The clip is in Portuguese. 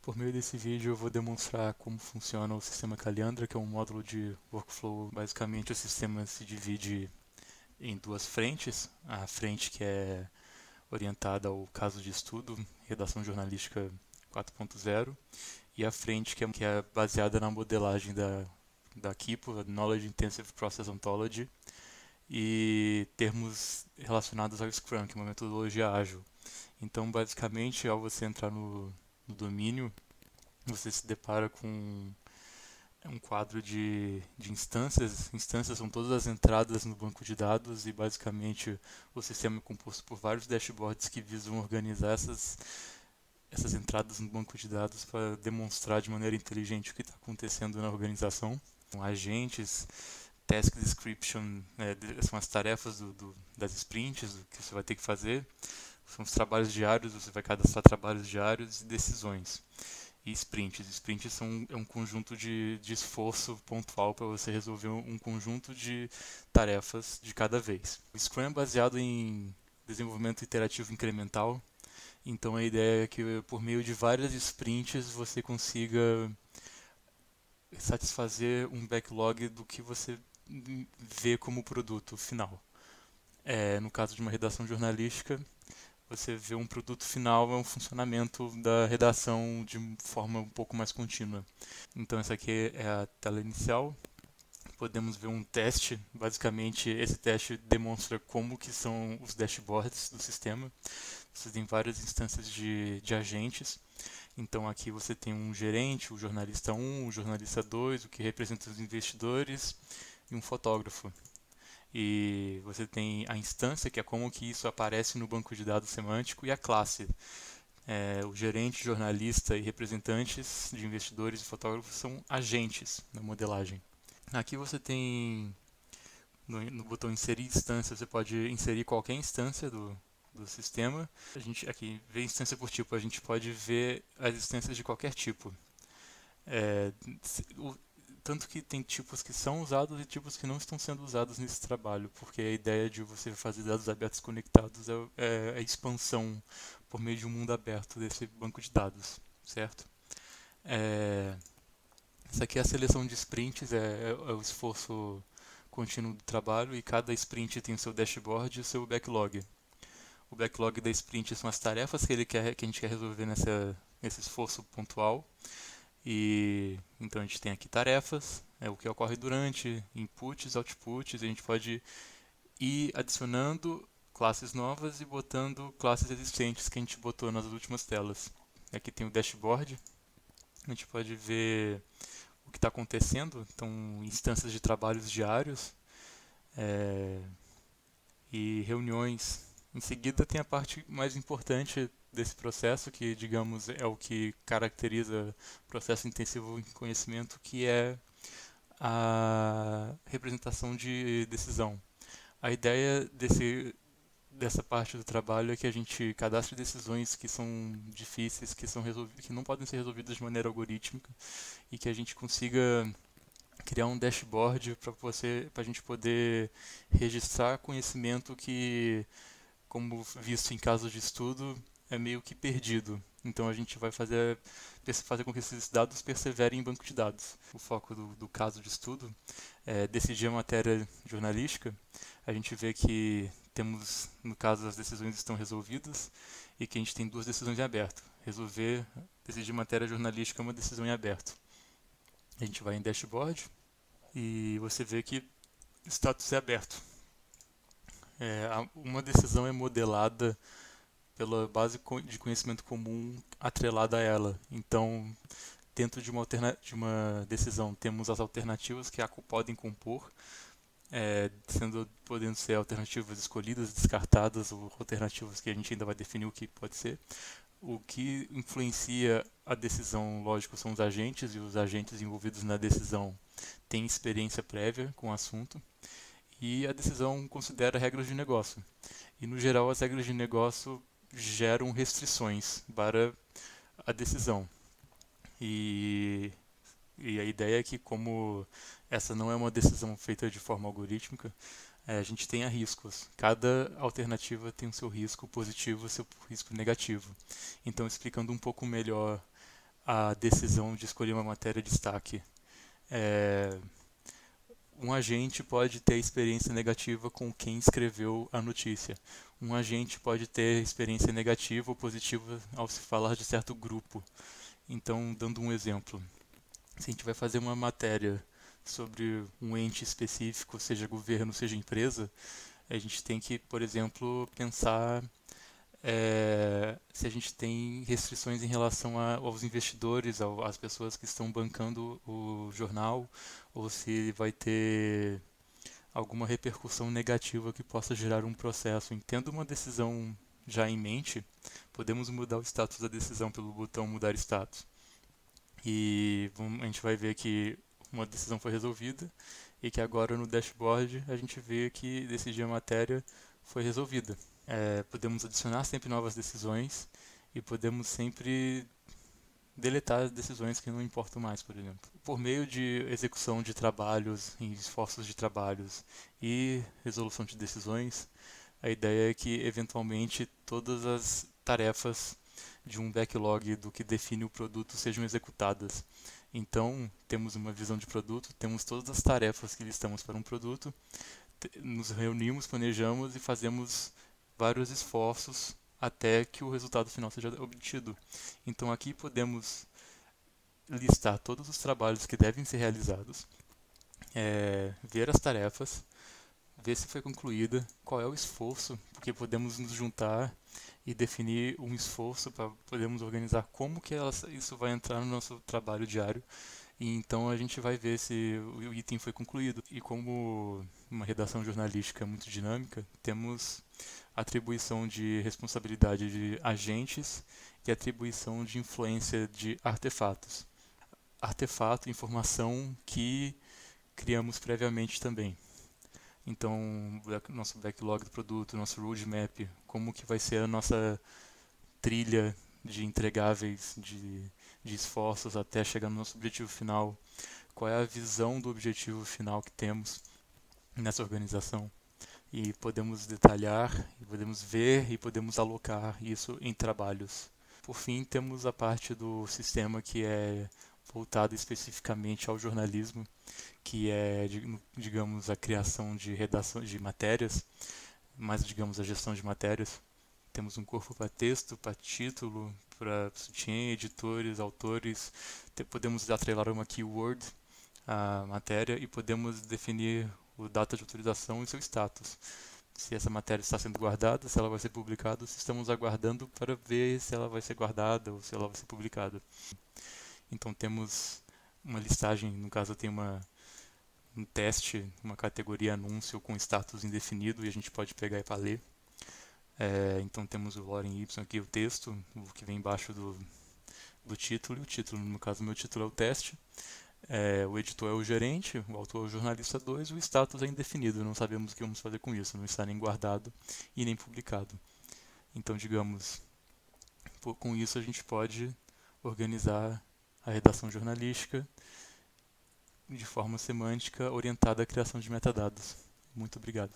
Por meio desse vídeo eu vou demonstrar como funciona o sistema Calandra, que é um módulo de workflow. Basicamente o sistema se divide em duas frentes. A frente que é orientada ao caso de estudo, redação jornalística 4.0, e a frente que é baseada na modelagem da KIPO, a Knowledge Intensive Process Ontology, e termos relacionados ao Scrum, que é uma metodologia ágil. Então, basicamente, ao você entrar no domínio, você se depara com um quadro de instâncias. Instâncias são todas as entradas no banco de dados e basicamente o sistema é composto por vários dashboards que visam organizar essas entradas no banco de dados para demonstrar de maneira inteligente o que está acontecendo na organização. Agentes, task description, são as tarefas das sprints, do que você vai ter que fazer. São os trabalhos diários, você vai cadastrar trabalhos diários e decisões. E sprints. Sprints é um conjunto de esforço pontual para você resolver um conjunto de tarefas de cada vez. O Scrum é baseado em desenvolvimento iterativo incremental, então a ideia é que por meio de várias sprints você consiga satisfazer um backlog do que você vê como produto final. No caso de uma redação jornalística, você vê um produto final, é um funcionamento da redação de forma um pouco mais contínua. Então essa aqui é a tela inicial. Podemos ver um teste. Basicamente, esse teste demonstra como que são os dashboards do sistema. Você tem várias instâncias de agentes. Então aqui você tem um gerente, o jornalista 1, o jornalista 2, o que representa os investidores, e um fotógrafo. E você tem a instância, que é como que isso aparece no banco de dados semântico, e a classe. O gerente, jornalista e representantes de investidores e fotógrafos são agentes na modelagem. Aqui você tem no botão inserir instância, você pode inserir qualquer instância do sistema. A gente aqui vê instância por tipo, a gente pode ver as instâncias de qualquer tipo. É, o, Tanto que tem tipos que são usados e tipos que não estão sendo usados nesse trabalho, porque a ideia de você fazer dados abertos conectados é a expansão por meio de um mundo aberto desse banco de dados, certo? É, Essa aqui é a seleção de sprints, é o esforço contínuo do trabalho e cada sprint tem o seu dashboard e o seu backlog. O backlog da sprint são as tarefas que a gente quer resolver nesse esforço pontual. E então a gente tem aqui tarefas, o que ocorre durante, inputs, outputs, a gente pode ir adicionando classes novas e botando classes existentes que a gente botou nas últimas telas. Aqui tem o dashboard, a gente pode ver o que está acontecendo, então instâncias de trabalhos diários é, e reuniões. Em seguida tem a parte mais importante desse processo, que digamos é o que caracteriza o processo intensivo em conhecimento, que é a representação de decisão. A ideia dessa parte do trabalho é que a gente cadastre decisões que são difíceis, que não podem ser resolvidas de maneira algorítmica e que a gente consiga criar um dashboard para a gente poder registrar conhecimento que, como visto em casos de estudo, é meio que perdido. Então a gente vai fazer com que esses dados perseverem em banco de dados. O foco do caso de estudo é decidir a matéria jornalística. A gente vê que temos, no caso, as decisões estão resolvidas e que a gente tem duas decisões em aberto. Decidir matéria jornalística é uma decisão em aberto. A gente vai em dashboard e você vê que o status é aberto. Uma decisão é modelada pela base de conhecimento comum atrelada a ela. Então, dentro de uma decisão, temos as alternativas que a podem compor, podendo ser alternativas escolhidas, descartadas, ou alternativas que a gente ainda vai definir o que pode ser. O que influencia a decisão, lógico, são os agentes, e os agentes envolvidos na decisão têm experiência prévia com o assunto. E a decisão considera regras de negócio. E, no geral, as regras de negócio geram restrições para a decisão. E, e a ideia é que, como essa não é uma decisão feita de forma algorítmica, a gente tenha riscos. Cada alternativa tem o seu risco positivo e o seu risco negativo. Então, explicando um pouco melhor a decisão de escolher uma matéria de destaque. É, um agente pode ter experiência negativa com quem escreveu a notícia. Um agente pode ter experiência negativa ou positiva ao se falar de certo grupo. Então, dando um exemplo, se a gente vai fazer uma matéria sobre um ente específico, seja governo, seja empresa, a gente tem que, por exemplo, pensar se a gente tem restrições em relação aos investidores, às pessoas que estão bancando o jornal, ou se vai ter alguma repercussão negativa que possa gerar um processo. Tendo uma decisão já em mente, podemos mudar o status da decisão pelo botão mudar status. E a gente vai ver que uma decisão foi resolvida e que agora no dashboard a gente vê que decidir a matéria foi resolvida. Podemos adicionar sempre novas decisões e podemos sempre deletar as decisões que não importam mais, por exemplo. Por meio de execução de trabalhos, em esforços de trabalhos e resolução de decisões, a ideia é que eventualmente todas as tarefas de um backlog do que define o produto sejam executadas. Então, temos uma visão de produto, temos todas as tarefas que listamos para um produto, nos reunimos, planejamos e fazemos vários esforços até que o resultado final seja obtido. Então aqui podemos listar todos os trabalhos que devem ser realizados, ver as tarefas, ver se foi concluída, qual é o esforço, porque podemos nos juntar e definir um esforço para podermos organizar como que isso vai entrar no nosso trabalho diário. E então a gente vai ver se o item foi concluído. E como uma redação jornalística é muito dinâmica, temos atribuição de responsabilidade de agentes e atribuição de influência de artefatos. Artefato, informação que criamos previamente também. Então, nosso backlog do produto, nosso roadmap, como que vai ser a nossa trilha de entregáveis, de esforços até chegar no nosso objetivo final, qual é a visão do objetivo final que temos nessa organização. E podemos detalhar, e podemos ver e podemos alocar isso em trabalhos. Por fim, temos a parte do sistema que é voltada especificamente ao jornalismo, que é, digamos, a criação de redação de matérias, mais, digamos, a gestão de matérias. Temos um corpo para texto, para título, para sutiã, editores, autores. Podemos atrelar uma keyword à matéria e podemos definir o data de autorização e seu status. Se essa matéria está sendo guardada, se ela vai ser publicada, se estamos aguardando para ver se ela vai ser guardada ou se ela vai ser publicada. Então temos uma listagem, no caso tem um teste, uma categoria anúncio com status indefinido e a gente pode pegar para ler. Então temos o lorem y aqui, o texto, o que vem embaixo do título, e o título, no caso meu título é o teste. O editor é o gerente, o autor é o jornalista 2, o status é indefinido, não sabemos o que vamos fazer com isso, não está nem guardado e nem publicado. Então, digamos, com isso a gente pode organizar a redação jornalística de forma semântica orientada à criação de metadados. Muito obrigado.